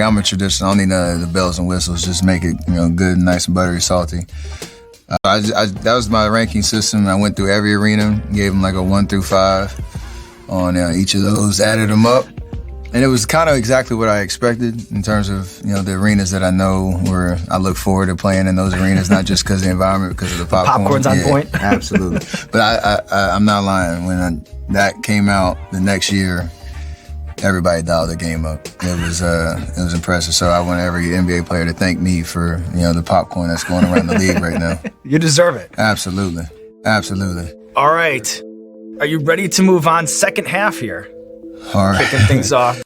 I'm a traditional. I don't need none of the bells and whistles. Just make it, good, nice and buttery, salty. That was my ranking system. I went through every arena, gave them like a 1 through 5 on each of those, added them up. And it was kind of exactly what I expected in terms of, the arenas that I know where I look forward to playing in those arenas, not just because of the environment, because of the popcorn. Popcorn's on point. Absolutely. But I'm not lying. When that came out the next year, everybody dialed the game up. It was impressive. So I want every NBA player to thank me for, the popcorn that's going around the league right now. You deserve it. Absolutely. Absolutely. All right. Are you ready to move on second half here? All right. Kicking things off.